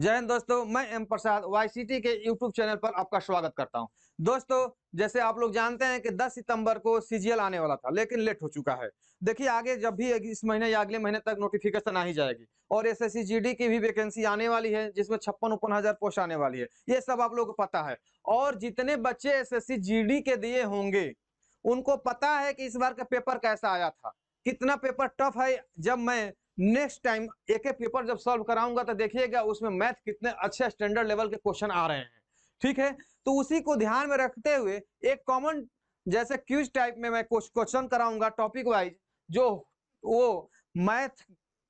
जय हिंद दोस्तों, मैं एम प्रसाद वाईसीटी के यूट्यूब चैनल पर आपका स्वागत करता हूं। दोस्तों, जैसे आप लोग जानते हैं कि 10 सितंबर को सीजीएल आने वाला था, लेकिन लेट हो चुका है। देखिए आगे जब भी इस महीने या अगले महीने तक नोटिफिकेशन आ ही जाएगी और एसएससी जीडी की भी वैकेंसी आने वाली है, जिसमें 56-59 हजार पोस्ट आने वाली है। ये सब आप लोगों को पता है और जितने बच्चे एसएससी जीडी के दिए होंगे, उनको पता है कि इस बार का पेपर कैसा आया था, कितना पेपर टफ है। जब मैं नेक्स्ट टाइम एक एक पेपर जब सॉल्व कराऊंगा तो देखिएगा उसमें मैथ कितने अच्छे स्टैंडर्ड लेवल के क्वेश्चन आ रहे हैं। ठीक है, तो उसी को ध्यान में रखते हुए एक कॉमन जैसे क्यूज टाइप में मैं कुछ क्वेश्चन कराऊंगा टॉपिक वाइज, जो वो मैथ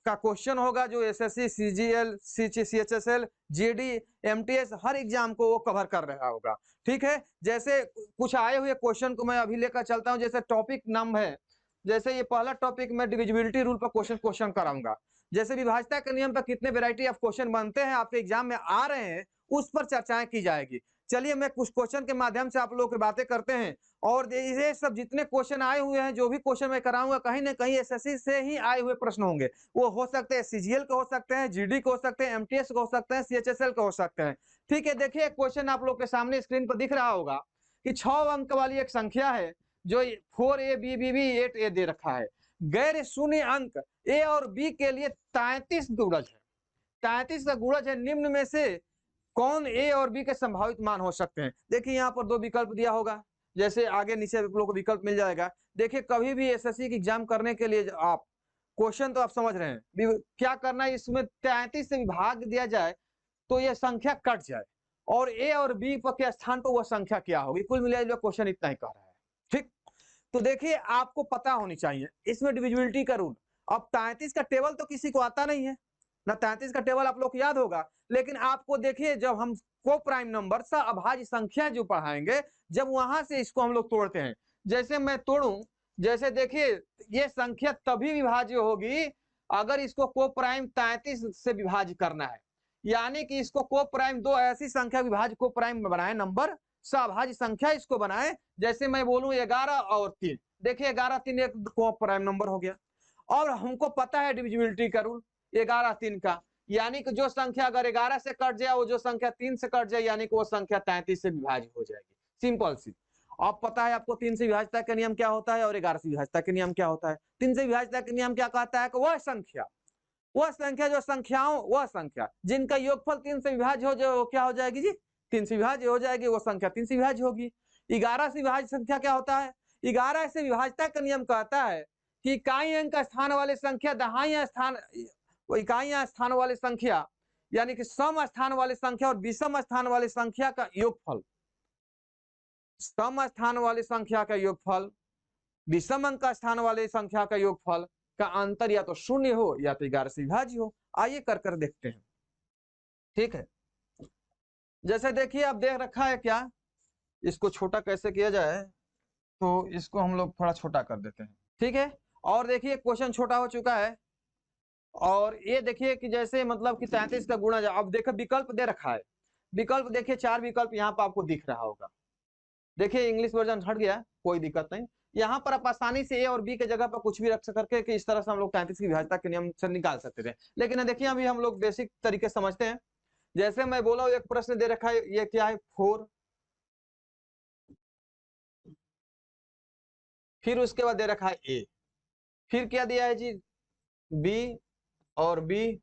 का क्वेश्चन होगा, जो SSC CGL CHSL GD MTS हर एग्जाम को वो कवर कर रहा होगा। ठीक है, जैसे कुछ आए हुए क्वेश्चन को मैं अभी लेकर चलता हूं। जैसे टॉपिक नंबर है, जैसे ये पहला टॉपिक मैं डिविजिबिलिटी रूल पर क्वेश्चन कराऊंगा। जैसे विभाज्यता के नियम पर कितने वैरायटी ऑफ क्वेश्चन बनते हैं आपके एग्जाम में आ रहे हैं, उस पर चर्चाएं की जाएगी। चलिए मैं कुछ क्वेश्चन के माध्यम से आप लोगों की बातें करते हैं। और ये सब जितने क्वेश्चन आए हुए हैं, जो भी क्वेश्चन मैं कराऊंगा, कहीं ना कहीं एसएससी से ही आए हुए प्रश्न होंगे। वो हो सकते हैं सीजीएल के, हो सकते हैं जीडी के, हो सकते हैं एमटीएस के, हो सकते हैं सीएचएसएल के, हो सकते हैं। ठीक है, देखिए क्वेश्चन आप लोग के सामने स्क्रीन पर दिख रहा होगा कि 6 अंक वाली एक संख्या है, जो 4ab 8a दे रखा है। गैर शून्य अंक ए और बी के लिए 33 गुणज है। 33 का गुणज है, निम्न में से कौन ए और बी के संभावित मान हो सकते हैं। देखिए यहाँ पर 2 विकल्प दिया होगा, जैसे आगे नीचे आप लोग को विकल्प मिल जाएगा। देखिए कभी भी एसएससी की एग्जाम करने के लिए आप क्वेश्चन तो आप समझ रहे हैं क्या करना है, इसमें 33 से विभाग दिया जाए तो यह संख्या कट जाए और ए और बी पर के स्थान पर वह संख्या क्या होगी। कुल मिलाकर क्वेश्चन इतना ही कह रहा है। ठीक, तो देखिए आपको पता होनी चाहिए इसमें डिविजिबिलिटी का रूल। अब 33 का टेबल तो किसी को आता नहीं है ना, 33 का टेबल आप लोग को याद होगा, लेकिन आपको देखिए जब हम को प्राइम नंबर सा अभाज्य संख्या जो पढ़ाएंगे, जब वहां से इसको हम लोग तोड़ते हैं, जैसे मैं तोड़ूं, जैसे देखिए ये संख्या तभी विभाज्य होगी अगर इसको को प्राइम 33 से विभाज्य करना है। यानी कि इसको को प्राइम दो ऐसी संख्या विभाज्य को प्राइम बनाए, नंबर सभाज्य संख्या इसको बनाए। जैसे मैं बोलूं 11 और 3, देखिए 11 3 एक को प्राइम नंबर हो गया। और हमको पता है डिविजिबिलिटी का रूल 11 3 का, यानी कि जो संख्या अगर 11 से कट जाए, वो जो संख्या 3 से कट जाए, यानी कि वो संख्या 33 से विभाज्य हो जाएगी। सिंपल सी। अब पता है आपको 3 से विभाज्यता का नियम क्या होता है और 11 से विभाज्यता का नियम क्या होता है। 3 से विभाज्यता का नियम क्या कहता है कि वह संख्या जो संख्याओं, वह संख्या जिनका योगफल 3 से विभाज्य हो जाए, वो क्या हो जाएगी जी, 3 से विभाज्य हो जाएगी, वो संख्या 3 से विभाज्य होगी। 11 से विभाज्य संख्या क्या होता है, 11 से विभाज्यता का नियम कहता है कि इकाई अंक स्थान वाली संख्या दहाई स्थान, इकाई स्थान वाली संख्या यानी कि सम स्थान वाली संख्या और विषम स्थान वाली संख्या का योगफल, सम स्थान वाली संख्या का योगफल विषम अंक स्थान वाली संख्या का योगफल का अंतर या तो शून्य हो या तो 11 से विभाज्य हो। आइए कर देखते हैं। ठीक है, जैसे देखिए आप देख रखा है क्या, इसको छोटा कैसे किया जाए, तो इसको हम लोग थोड़ा छोटा कर देते हैं। ठीक है, और देखिए क्वेश्चन छोटा हो चुका है और ये देखिए कि जैसे मतलब कि 33 का गुणा, अब देखो विकल्प दे रखा है। विकल्प देखिए 4 विकल्प यहाँ पर आपको दिख रहा होगा। देखिए इंग्लिश वर्जन हट गया, कोई दिक्कत नहीं। यहाँ पर आप आसानी से ए और बी के जगह पर कुछ भी रख करके कि इस तरह से हम लोग 33 की विभाज्यता के नियम से निकाल सकते थे। लेकिन देखिए अभी हम लोग बेसिक तरीके समझते हैं। जैसे मैं बोला एक प्रश्न दे रखा है, ये क्या है 4, फिर उसके बाद दे रखा है ए, फिर क्या दिया है जी बी और बी।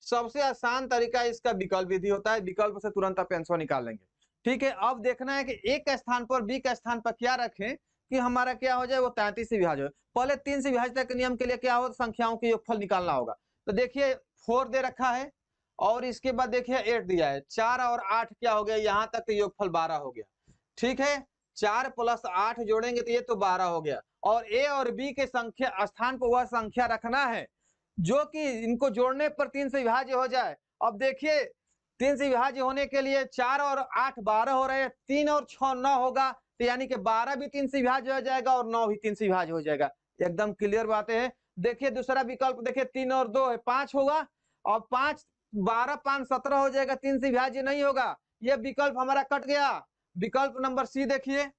सबसे आसान तरीका इसका विकल्प विधि होता है, विकल्प से तुरंत आप आंसर निकाल लेंगे। ठीक है, अब देखना है कि ए का स्थान पर बी का स्थान पर क्या रखें कि हमारा क्या हो जाए, वो 33 से विभाज्य हो। पहले 3 से विभाज्यता के नियम के लिए क्या हो, संख्याओं के योगफल निकालना होगा। तो देखिए 4 दे रखा है और इसके बाद देखिए 8 दिया है, 4 और 8 क्या हो गया, यहाँ तक योगफल 12 हो गया। ठीक है, 4 + 8 जोड़ेंगे तो ये तो 12 हो गया। और ए और बी के संख्या स्थान पर वह संख्या रखना है जो कि इनको जोड़ने पर 3 से विभाज्य हो जाए। अब देखिए 3 से विभाज्य होने के लिए 4 और 8 12 हो रहे हैं, 3 और 6 9 होगा, तो यानी कि 12 भी 3 से विभाज्य हो जाएगा और 9 भी 3 से विभाज्य हो जाएगा। एकदम क्लियर बातें हैं। देखिए दूसरा विकल्प देखिए 3 और 2 है 5 होगा और 5 12 5 17 हो जाएगा, 3 से विभाज्य नहीं होगा। यह विकल्प हमारा कट गया। विकल्प नंबर सी देखिए,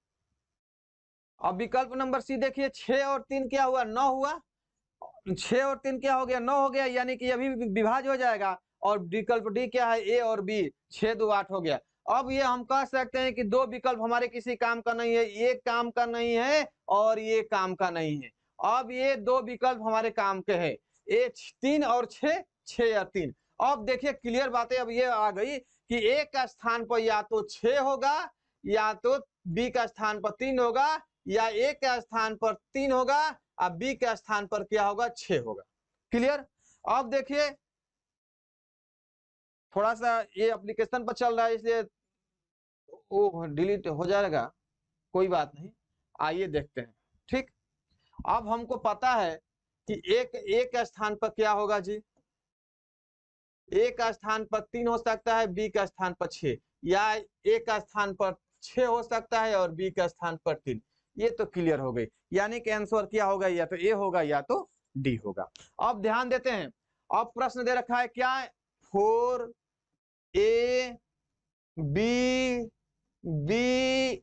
अब विकल्प नंबर सी देखिए 6 और 3 क्या हुआ, 9 हुआ। 6 और 3 क्या हो गया, 9 हो गया, यानी कि अभी विभाज्य हो जाएगा। और विकल्प डी क्या है, ए और बी, 6 2 8 हो गया। अब ये हम कह सकते हैं कि दो विकल्प हमारे किसी काम का नहीं है, ये काम का नहीं है और ये काम का नहीं है। अब ये दो विकल्प हमारे काम के हैं, ए 3 और 6, 6 या 3। अब देखिए क्लियर बातें अब ये आ गई कि ए का स्थान पर या तो 6 होगा या तो बी का स्थान पर 3 होगा, या ए का स्थान पर 3 होगा और बी का स्थान पर क्या होगा, 6 होगा। क्लियर। अब देखिए थोड़ा सा ये एप्लीकेशन पर चल रहा है इसलिए वो डिलीट हो जाएगा, कोई बात नहीं, आइए देखते हैं। ठीक, अब हमको पता है कि एक का स्थान पर क्या होगा जी, ए का स्थान पर 3 हो सकता है, बी का स्थान पर 6, या ए का स्थान पर 6 हो सकता है और बी का स्थान पर 3। ये तो क्लियर हो गई, यानी कि आंसर क्या होगा, या तो ए होगा या तो डी होगा। अब ध्यान देते हैं, अब प्रश्न दे रखा है क्या, 4 ए बी बी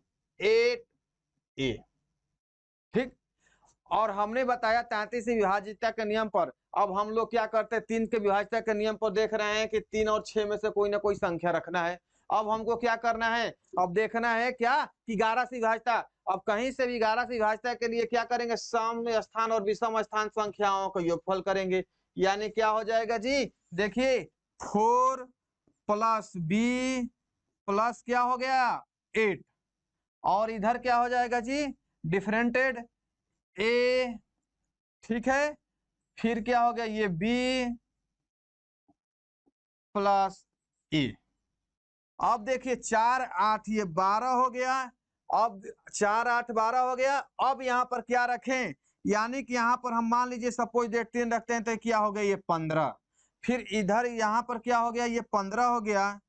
8 ए। ठीक, और हमने बताया 33 की विभाज्यता के नियम पर। अब हम लोग क्या करते हैं, 3 के विभाज्यता के नियम पर देख रहे हैं कि 3 और 6 में से कोई ना कोई संख्या रखना है। अब हमको क्या करना है, अब देखना है क्या कि 11 से विभाज्यता। अब कहीं से भी 11 से विभाज्यता के लिए क्या करेंगे, सम स्थान और विषम स्थान संख्याओं का योगफल करेंगे, यानी क्या हो जाएगा जी, देखिए 4 प्लस बी प्लस क्या हो गया 8, और इधर क्या हो जाएगा जी, डिफरेंटेड ए, ठीक है, फिर क्या हो गया ये बी प्लस ए। अब देखिए 4 8 ये 12 हो गया, अब 4 8 12 हो गया। अब यहाँ पर क्या रखें, यानी कि यहाँ पर हम मान लीजिए सपोज डेट 3 रखते हैं तो क्या हो गया ये 15, फिर इधर यहाँ पर क्या हो गया ये 15 हो गया।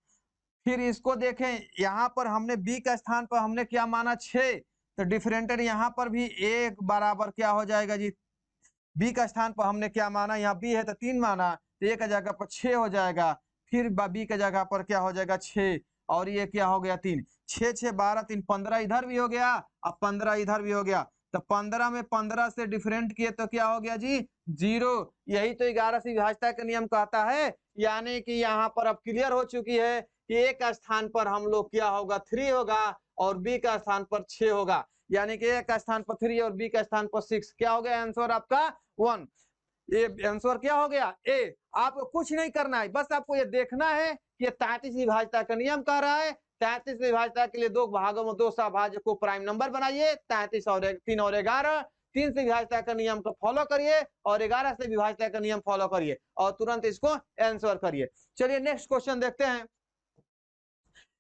फिर इसको देखें, यहाँ पर हमने बी का स्थान पर हमने क्या माना 6, तो डिफरेंटेड यहाँ पर भी एक बराबर क्या हो जाएगा जी, बी का स्थान पर हमने क्या माना, यहाँ बी है तो 3 माना, तो ए का जगह पर 6 हो जाएगा, फिर बी का जगह पर क्या हो जाएगा 6, और ये क्या हो गया 3, 6 6 12 3 15 इधर भी हो गया, अब 15 इधर भी हो गया, तो 15 में 15 से डिफरेंट किए तो क्या हो गया जी 0। यही तो 11 से विभाज्यता का नियम कहता है, यानी कि यहाँ पर अब क्लियर हो चुकी है कि ए का स्थान पर हम लोग क्या होगा 3 होगा और बी का स्थान पर 6 होगा, यानी कि ए का स्थान पर 3 और बी का स्थान पर 6। क्या हो गया आंसर आपका 1। ये आंसर क्या हो गया ए। आपको कुछ नहीं करना है, बस आपको ये देखना है कि 33 विभाज्यता का नियम कह रहा है, 33 विभाज्यता के लिए दो भागों में दो सभाज्य को प्राइम नंबर बनाइए, 33 और 3 और 11, 3 से विभाज्यता का नियम को फॉलो करिए और 11 से विभाज्यता का नियम फॉलो करिए और तुरंत इसको आंसर करिए। चलिए नेक्स्ट क्वेश्चन देखते हैं।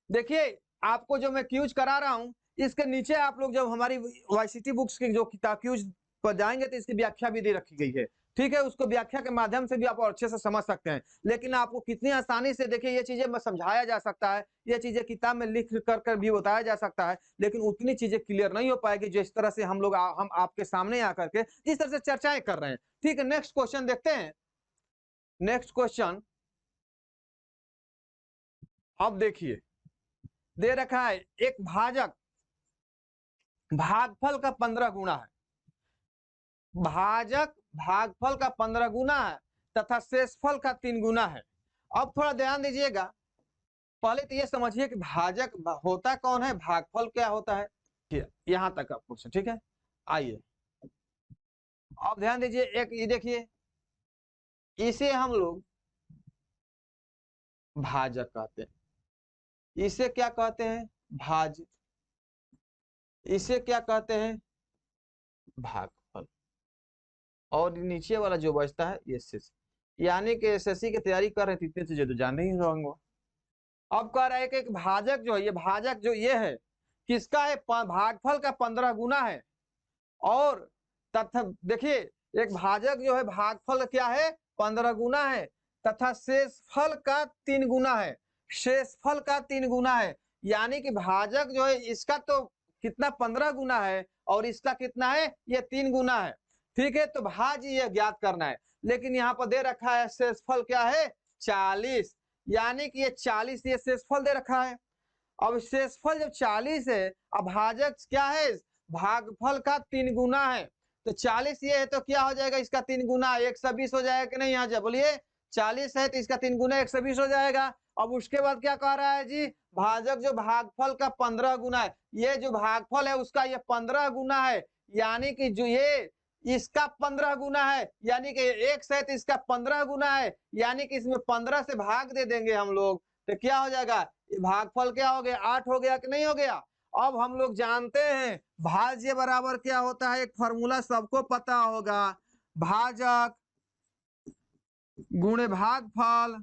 देखिए आपको जो मैं क्यूज करा रहा हूं, इसके नीचे आप लोग जब हमारी वाईसीटी बुक्स की जो किताब क्यूज पर जाएंगे तो इसकी व्याख्या भी दे रखी गई है। ठीक है, उसको व्याख्या के माध्यम से भी आप और अच्छे से समझ सकते हैं, लेकिन आपको कितनी आसानी से देखिए ये चीजें में समझाया जा सकता है, ये चीजें किताब में लिख कर भी बताया जा सकता है, लेकिन उतनी चीजें क्लियर नहीं हो पाएगी जिस तरह से हम लोग हम आपके सामने आकर के जिस तरह से चर्चाएं कर रहे हैं। ठीक है, नेक्स्ट क्वेश्चन देखते हैं। नेक्स्ट क्वेश्चन अब देखिए दे रखा है, एक भाजक भागफल का 15 गुना है, भाजक भागफल का 15 गुना है तथा शेषफल का 3 गुना है। अब थोड़ा ध्यान दीजिएगा, पहले तो ये समझिए कि भाजक होता कौन है, भागफल क्या होता है, यहां तक का क्वेश्चन। ठीक है, आइए अब ध्यान दीजिए, एक ये देखिए, इसे हम लोग भाजक कहते हैं, इसे क्या कहते हैं भाज, इसे क्या कहते हैं भागफल, और नीचे वाला जो बचता है ये शेष, यानी कि एसएससी की तैयारी कर रहे थे इतने चीजें तो जान ही होंगे। अब कह रहा है कि एक भाजक जो है, ये भाजक जो ये है किसका है, भागफल का 15 गुना है, और तथा देखिए एक भाजक जो है भागफल क्या है 15 गुना है तथा शेषफल का 3 गुना है, शेषफल का 3 गुना है, यानी कि भाजक जो है इसका तो कितना 15 गुना है और इसका कितना है ये 3 गुना है। ठीक है, तो भाज्य ये ज्ञात करना है, लेकिन यहाँ पर दे रखा है शेषफल क्या है 40, यानी कि ये 40 ये शेषफल दे रखा है। अब शेषफल जब 40 है, अब भाजक क्या है भागफल का 3 गुना है, तो 40 ये है तो क्या हो जाएगा इसका 3 गुना 120 हो जाएगा कि नहीं, यहाँ बोलिए 40 है तो इसका 3 गुना 120 हो जाएगा। अब उसके बाद क्या कह रहा है जी, भाजक जो भागफल का 15 गुना है, ये जो भागफल है उसका ये 15 गुना है, यानी कि जो ये इसका 15 गुना है, यानी कि 1 है तो इसका 15 गुना है, यानी कि इसमें 15 से भाग दे देंगे हम लोग, तो क्या हो जाएगा, भागफल क्या हो गया, 8 हो गया कि नहीं हो गया। अब हम लोग जानते हैं भाज्य बराबर क्या होता है, एक फॉर्मूला सबको पता होगा, भाजक गुणे भागफल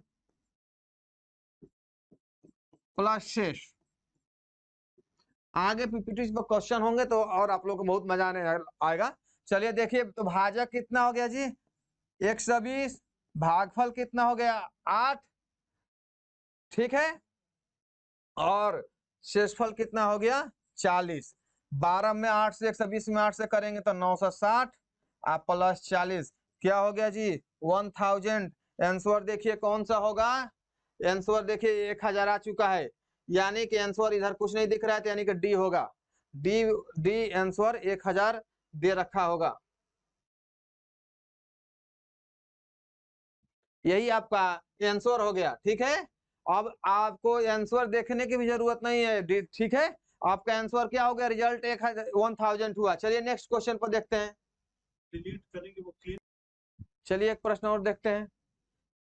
प्लस शेष। आगे पीपीटी पर क्वेश्चन होंगे तो और आप लोग को बहुत मजा आने आएगा। चलिए देखिए, तो भाजक कितना हो गया जी 120, भागफल कितना हो गया 8, ठीक है, और शेषफल कितना हो गया 40। 12 में 8 से 120 में 8 से करेंगे तो 960 आप प्लस 40 क्या हो गया जी 1000। आंसर देखिए कौन सा होगा, आंसर देखिए 1000 आ चुका है, यानी कि आंसर इधर कुछ नहीं दिख रहा है तो यानी कि डी होगा, डी डी आंसर 1000 दे रखा होगा। यही आपका आंसर हो गया, ठीक है। अब आपको आंसर देखने की भी जरूरत नहीं है, ठीक है, आपका आंसर क्या हो गया, रिजल्ट 1000 हुआ। चलिए नेक्स्ट क्वेश्चन पर देखते हैं, डिलीट करेंगे वो क्लियर। चलिए एक प्रश्न और देखते हैं,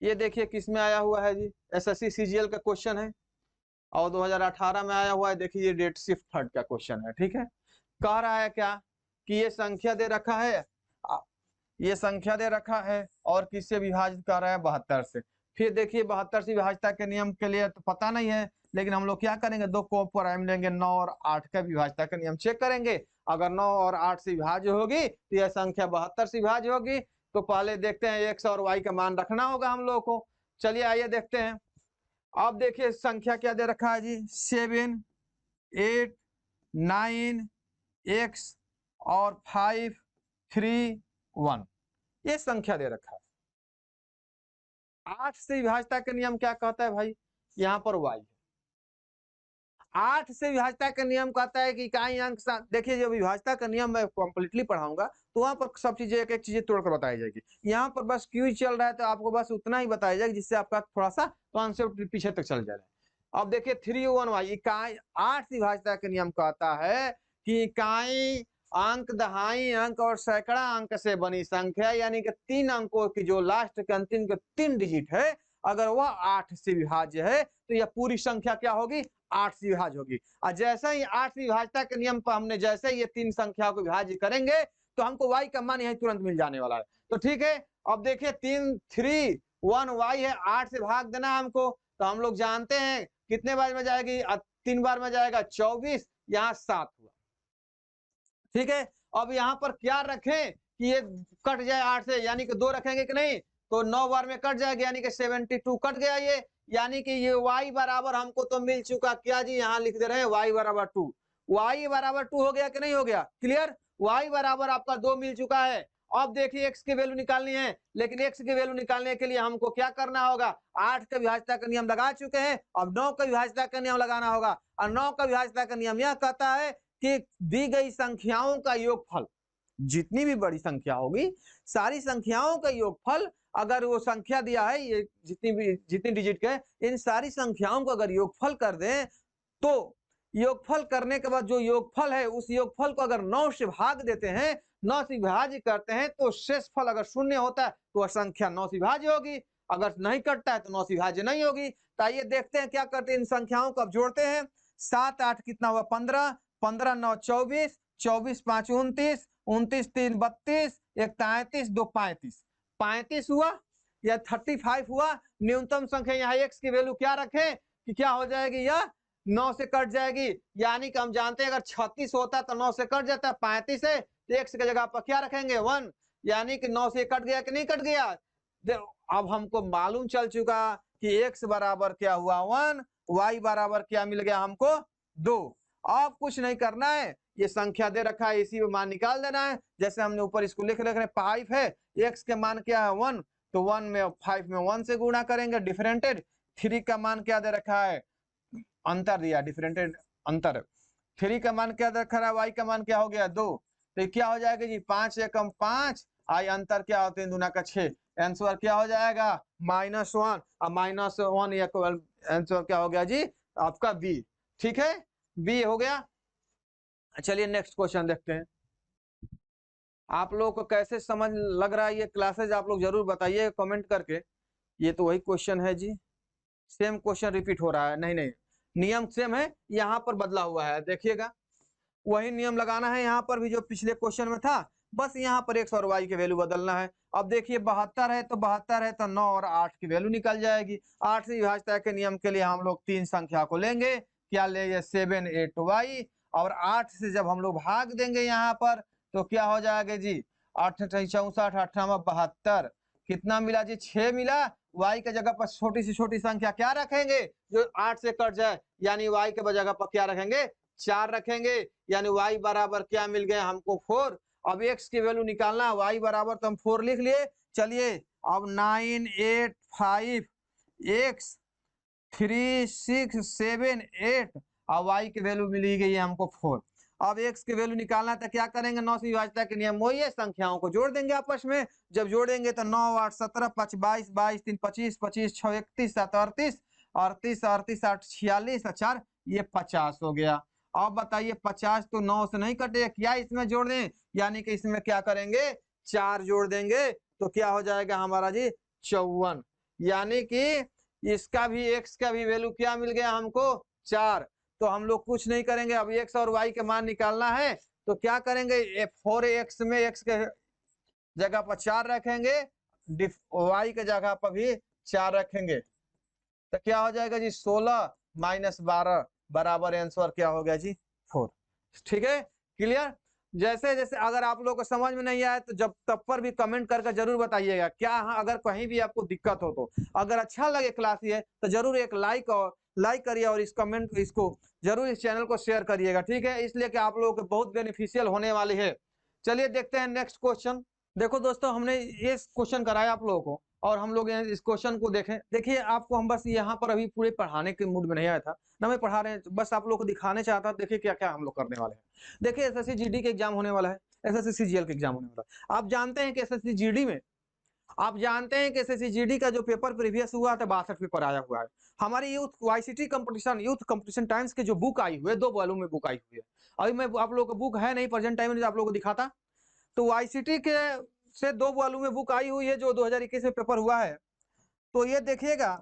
ये देखिए किस में आया हुआ है जी, एसएससी सीजीएल का क्वेश्चन है और 2018 में आया हुआ है। देखिए ये डेट शिफ्ट थर्ड का क्वेश्चन है, ठीक है। कह रहा है क्या कि ये संख्या दे रखा है, ये संख्या दे रखा है और किससे विभाजित कर रहा है 72 से। फिर देखिए 72 से विभाज्यता के नियम के लिए तो पता नहीं है, लेकिन हम लोग क्या करेंगे, दो को प्राइम लेंगे, 9 और 8 का विभाज्यता का नियम चेक करेंगे। अगर 9 और 8 से विभाज्य होगी तो यह संख्या 72 से विभाज्य होगी। तो पहले देखते हैं एक्स और वाई का मान रखना होगा हम लोग को। चलिए आइए देखते हैं। अब देखिए संख्या क्या दे रखा है जी 7, 8, 9, एक्स और 5, 3, 1, ये संख्या दे रखा है। 8 से विभाज्यता का नियम क्या कहता है भाई, यहाँ पर y है। 8 से विभाज्यता का नियम कहता है कि इकाई अंक, देखिए जो विभाज्यता का नियम मैं कंप्लीटली पढ़ाऊंगा तो वहां पर सब चीजें एक एक चीजें तोड़कर बताई जाएगी। यहाँ पर बस क्यों चल रहा है तो आपको बस उतना ही बताया जाएगा जिससे आपका थोड़ा सा कॉन्सेप्ट पीछे तक चल जाएगा। अब देखिए 3 1 इकाई 8 से विभाज्यता का नियम कहता है कि इकाई अंक, दहाई अंक और सैकड़ा अंक से बनी संख्या, यानी कि 3 अंकों की जो लास्ट के अंतिम के 3 डिजिट है, अगर वह 8 से विभाज्य है तो यह पूरी संख्या क्या होगी 8 से विभाज्य होगी। और जैसे ही 8 से विभाज्यता के नियम पर हमने जैसे ये 3 संख्याओं को विभाज्य करेंगे तो हमको y का मान यही तुरंत मिल जाने वाला है। तो ठीक है, अब देखिए 3 1 y है, 8 से भाग देना हमको, तो हम लोग जानते हैं कितने बार में जाएगी, 3 बार में जाएगा 24, यहाँ 7 हुआ, ठीक है। अब यहाँ पर क्या रखें कि ये कट जाए 8 से, यानी कि 2 रखेंगे कि नहीं, तो 9 बार में कट जाएगा, यानी कि 72 कट गया ये, यानी कि ये y बराबर हमको तो मिल चुका, क्या जी यहाँ लिख दे रहे हैं y बराबर 2, y बराबर 2 हो गया कि नहीं हो गया, क्लियर। y बराबर आपका 2 मिल चुका है। अब देखिए x की वैल्यू निकालनी है, लेकिन x की वैल्यू निकालने के लिए हमको क्या करना होगा, 8 का विभाज्यता का नियम लगा चुके हैं, अब 9 का विभाज्यता का नियम लगाना होगा। और 9 का विभाज्यता का नियम यह कहता है कि दी गई संख्याओं का योगफल, जितनी भी बड़ी संख्या होगी सारी संख्याओं का योगफल, अगर वो संख्या दिया है ये जितनी डिजिट के, इन सारी संख्याओं को अगर योगफल कर दें तो योगफल करने के बाद जो योगफल है उस योगफल को अगर 9 से भाग देते हैं, 9 से विभाज्य करते हैं, तो शेषफल अगर शून्य होता है तो वह संख्या 9 से विभाज्य होगी, अगर नहीं करता है तो 9 से विभाज्य नहीं होगी। तो आइए देखते हैं क्या करते हैं, इन संख्याओं को अब जोड़ते हैं। 7 8 कितना हुआ 15, 15 9 24, 24 5 29, 29 3 32, 1 33 2 35, 35 हुआ या 35 हुआ। न्यूनतम संख्या यहाँ x की वैल्यू क्या रखें कि क्या हो जाएगी, यह 9 से कट जाएगी, यानी कि हम जानते हैं अगर 36 होता तो 9 से कट जाता है, 35 है तो x की जगह पर क्या रखेंगे 1, यानी कि 9 से कट गया कि नहीं कट गया। अब हमको मालूम चल चुका कि x बराबर क्या हुआ 1, y बराबर क्या मिल गया हमको 2। अब कुछ नहीं करना है, ये संख्या दे रखा है इसी में मान निकाल देना है, जैसे हमने ऊपर इसको लिख रखे 5 है, x के मान क्या है 1, तो 1 में 5 में 1 से गुणा करेंगे, डिफरेंटेड। 3 का मान क्या दे रखा है, अंतर दिया, डिफरेंटेड अंतर। 3 का मान क्या दे रखा है, y का मान क्या हो गया 2, तो क्या हो जाएगा जी 5 एकम 5, आई अंतर क्या होते हैं 2 का 6, आंसर क्या हो जाएगा -1 और -1 इक्वल आंसर क्या हो गया जी आपका बी। ठीक है, बी हो गया। चलिए नेक्स्ट क्वेश्चन देखते हैं। आप लोग को कैसे समझ लग रहा है ये क्लासेज, आप लोग जरूर बताइए कमेंट करके। ये तो वही क्वेश्चन है जी, सेम क्वेश्चन रिपीट हो रहा है। नहीं नहीं, नियम सेम है, यहाँ पर बदला हुआ है, देखिएगा वही नियम लगाना है यहाँ पर भी जो पिछले क्वेश्चन में था, बस यहाँ पर एक्स और वाई की वैल्यू बदलना है। अब देखिए 72 है तो 72 है तो 9 और 8 की वैल्यू निकल जाएगी। 8 से विभाज्यता के नियम के लिए हम लोग 3 संख्या को लेंगे, क्या लेंगे 7 8 वाई, और 8 से जब हम लोग भाग देंगे यहाँ पर तो क्या हो जाएगा जी 8 64 8 72, कितना मिला जी 6 मिला। y के जगह पर छोटी से छोटी संख्या क्या रखेंगे जो 8 से कट जाए, यानी y के जगह पर क्या रखेंगे 4 रखेंगे, यानी y बराबर क्या मिल गया हमको 4। अब x की वैल्यू निकालना, y बराबर तो हम 4 लिख लिए। चलिए अब 9 8 5 x 3 6 7 8 और y की वैल्यू मिली गई है हमको 4। अब x की वैल्यू निकालना तो क्या करेंगे 9 से विभाज्यता के नियम वही है, संख्याओं को जोड़ देंगे आपस में। जब जोड़ेंगे तो 9 8 17 5 22 22 3 25 25 6 31 7 38 38 38 8 46 4 ये 50 हो गया। अब बताइए 50 तो 9 से नहीं कटे, क्या इसमें जोड़ दें, यानी कि इसमें क्या करेंगे 4 जोड़ देंगे तो क्या हो जाएगा हमारा जी 54, यानी कि इसका भी x का भी वैल्यू क्या मिल गया हमको 4। तो हम लोग कुछ नहीं करेंगे, अब x और y के मान निकालना है तो क्या करेंगे 4x में x के जगह पर 4 रखेंगे, y के जगह पर भी 4 रखेंगे, तो क्या हो जाएगा जी 16 -12 बराबर आंसर क्या हो गया जी 4। ठीक है, क्लियर। जैसे जैसे अगर आप लोग को समझ में नहीं आया तो जब तब पर भी कमेंट करके जरूर बताइएगा। क्या हाँ, अगर कहीं भी आपको दिक्कत हो तो अगर अच्छा लगे क्लास ये तो जरूर एक लाइक करिए और इस कमेंट इसको जरूर इस चैनल को शेयर करिएगा। ठीक है, इसलिए कि आप लोगों को बहुत बेनिफिशियल होने वाली है। चलिए देखते हैं नेक्स्ट क्वेश्चन। देखो दोस्तों, हमने ये क्वेश्चन कराया आप लोगों को और हम लोग इस क्वेश्चन को देखें। देखिए आपको हम बस यहाँ पर अभी पूरे पढ़ाने के मूड में नहीं आया था, ना मैं पढ़ा रहे हैं, बस आप लोग को दिखाने चाहता। देखिए क्या क्या हम लोग करने वाले हैं। देखिए एसएससी जीडी के एग्जाम होने वाला है, एसएससी सीजीएल का एग्जाम होने वाला है। आप जानते हैं कि एसएससी जीडी में आप जानते हैं कि एसएससी जीडी का जो पेपर प्रीवियस हुआ था 62 पेपर आया हुआ है। हमारी youth YCT competition youth competition times के जो बुक आई हुई है 2 वॉल्यूम में बुक आई हुई है। अभी मैं आप लोगों को बुक है नहीं प्रेजेंट टाइम में आप लोगों को दिखाता, तो वाईसीटी के से 2 वॉल्यूम में बुक आई हुई है जो 2021 में पेपर हुआ है। तो ये देखिएगा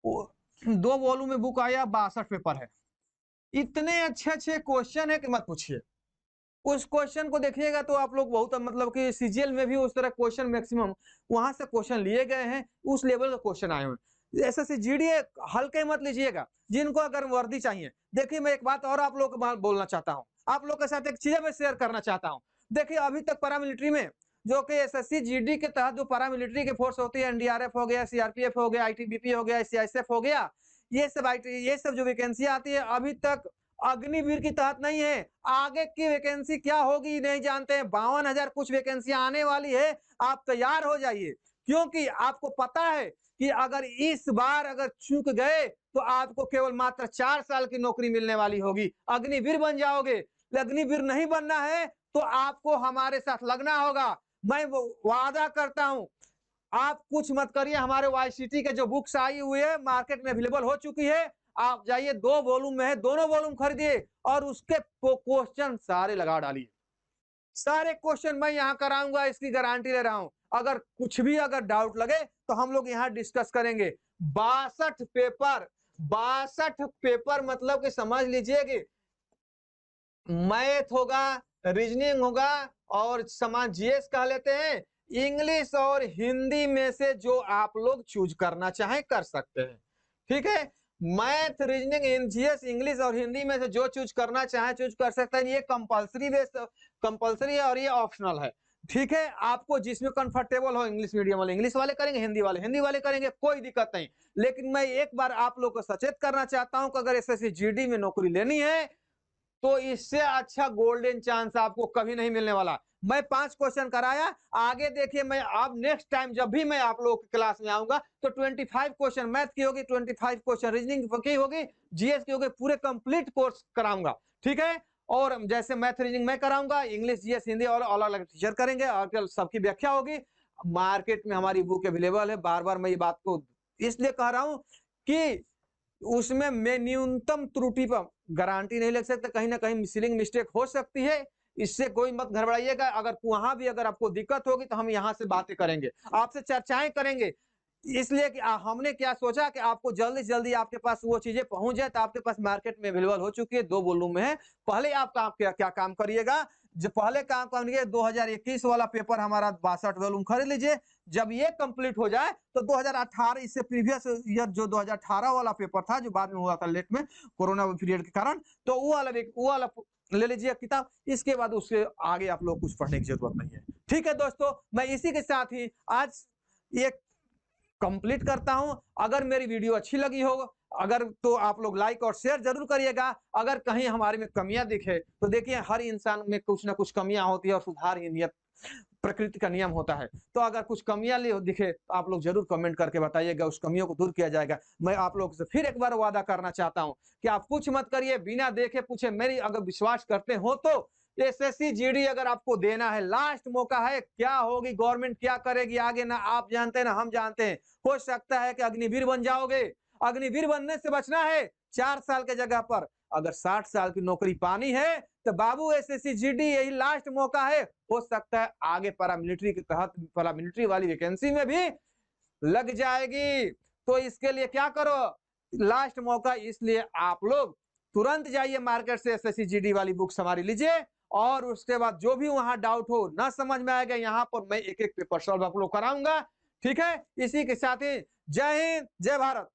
2 वॉल्यूम में बुक आया 62 पेपर है। इतने अच्छे अच्छे क्वेश्चन है कि मत पूछिए। उस क्वेश्चन को देखिएगा तो आप लोग बहुत मतलब कि सीजीएल में भी उस तरह क्वेश्चन मैक्सिमम वहां से क्वेश्चन लिए गए हैं, उस लेवल का क्वेश्चन आए हुए। एसएससी जीडी हल्के मत लीजिएगा, जिनको अगर वर्दी चाहिए। देखिए मैं एक बात और आप लोग को बोलना चाहता हूँ, आप लोग के साथ एक चीज मैं शेयर करना चाहता हूँ। देखिए अभी तक पैरामिलिट्री में जो कि एसएससी जीडी के तहत जो पैरामिलिट्री की फोर्स होती है, एनडीआरएफ हो गया, सीआरपीएफ हो गया, आईटीबीपी हो गया, सीआईएसएफ हो गया, ये सब जो वैकेंसी आती है अभी तक अग्निवीर की तहत नहीं है। आगे की वैकेंसी क्या होगी नहीं जानते हैं। 52,000 कुछ वैकेंसी आने वाली है, आप तैयार हो जाइए, क्योंकि आपको पता है कि अगर इस बार अगर चूक गए तो आपको केवल मात्र 4 साल की नौकरी मिलने वाली होगी, अग्निवीर बन जाओगे। अग्निवीर नहीं बनना है तो आपको हमारे साथ लगना होगा। मैं वादा करता हूं, आप कुछ मत करिए, हमारे वाईसीटी के जो बुक्स आई हुई है मार्केट में अवेलेबल हो चुकी है, आप जाइए 2 वॉल्यूम में है, दोनों वॉल्यूम खरीदिए और उसके क्वेश्चन सारे लगा डालिए। सारे क्वेश्चन मैं यहाँ कराऊंगा, इसकी गारंटी ले रहा हूं। अगर कुछ भी अगर डाउट लगे तो हम लोग यहाँ डिस्कस करेंगे। 62 पेपर मतलब कि समझ लीजिए कि मैथ होगा, रीजनिंग होगा और समाज जीएस कह लेते हैं, इंग्लिश और हिंदी में से जो आप लोग चूज करना चाहें कर सकते हैं। ठीक है, मैथ रीजनिंग जीएस इंग्लिश और हिंदी में से जो चूज करना चाहे चूज कर सकते हैं। ये कंपलसरी है और ये ऑप्शनल है। ठीक है, आपको जिसमें कंफर्टेबल हो, इंग्लिश मीडियम वाले इंग्लिश वाले करेंगे, हिंदी वाले करेंगे, कोई दिक्कत नहीं। लेकिन मैं एक बार आप लोग को सचेत करना चाहता हूं कि अगर एसएससी जीडी में नौकरी लेनी है तो इससे अच्छा गोल्डन चांस आपको कभी नहीं मिलने वाला। मैं 5 क्वेश्चन कराया, आगे देखिए मैं अब नेक्स्ट टाइम जब भी मैं आप लोगों की क्लास में आऊंगा तो 25 क्वेश्चन मैथ की होगी, 25 क्वेश्चन रीजनिंग की होगी, जीएस की होगी, पूरे कंप्लीट कोर्स कराऊंगा। ठीक है, और जैसे मैथ रीजनिंग मैं कराऊंगा, इंग्लिश जीएस हिंदी और अलग अलग टीचर करेंगे और सबकी व्याख्या होगी। मार्केट में हमारी बुक अवेलेबल है। बार बार मैं ये बात को इसलिए कह रहा हूं कि उसमें मैं न्यूनतम त्रुटि पर गारंटी नहीं ले सकता, कहीं ना कहीं मिसिंग मिस्टेक हो सकती है। इससे कोई मत घबराइएगा। अगर वहां भी अगर आपको दिक्कत होगी तो हम यहाँ से बातें करेंगे, आपसे चर्चाएं करेंगे। इसलिए कि हमने क्या सोचा कि आपको जल्दी से जल्दी आपके पास वो चीजें पहुंच जाए। तो आपके पास मार्केट में अवेलेबल हो चुकी है, 2 वॉल्यूम में है। पहले आप काम क्या क्या काम करिएगा, जो पहले काम करेंगे 2021 वाला पेपर हमारा 62 वॉल्यूम खरीद लीजिए। जब ये कंप्लीट हो जाए तो 2018 इससे प्रीवियस ईयर जो 2018 वाला पेपर था, जो बाद में हुआ था लेट में कोरोना पीरियड के कारण, तो वो वाला ले लीजिए किताब। इसके बाद उसके आगे आप लोग कुछ पढ़ने की जरूरत नहीं है। ठीक है दोस्तों, मैं इसी के साथ ही आज ये कंप्लीट करता हूं। अगर मेरी वीडियो अच्छी लगी हो, अगर तो आप लोग लाइक और शेयर जरूर करिएगा। अगर कहीं हमारे में कमियां दिखे तो देखिए, हर इंसान में कुछ ना कुछ कमियां होती है और सुधार ही नियत प्रकृति का नियम होता है। तो अगर कुछ कमियां दिखे तो आप लोग जरूर कमेंट करके बताइएगा, उस कमियों को दूर किया जाएगा। मैं आप लोग से फिर एक बार वादा करना चाहता हूं कि आप कुछ मत करिए, बिना देखे पूछे। मेरी अगर विश्वास करते हो तो एसएससी जीडी अगर आपको देना है, लास्ट मौका है। क्या होगी गवर्नमेंट, क्या करेगी आगे, ना आप जानते हैं ना हम जानते हैं। हो सकता है कि अग्निवीर बन जाओगे। अग्निवीर बनने से बचना है 4 साल के जगह पर अगर 60 साल की नौकरी पानी है तो बाबू एसएससी जीडी यही लास्ट मौका है। हो सकता है आगे पैरामिलिट्री के तहत पैरामिलिट्री वाली वैकेंसी में भी लग जाएगी। तो इसके लिए क्या करो, लास्ट मौका। इसलिए आप लोग तुरंत जाइए मार्केट से एसएससी जीडी वाली बुक्स हमारी लीजिए, और उसके बाद जो भी वहां डाउट हो, ना समझ में आएगा, यहाँ पर मैं एक एक पेपर सॉल्व आप लोग कराऊंगा। ठीक है, इसी के साथ ही जय हिंद, जय भारत।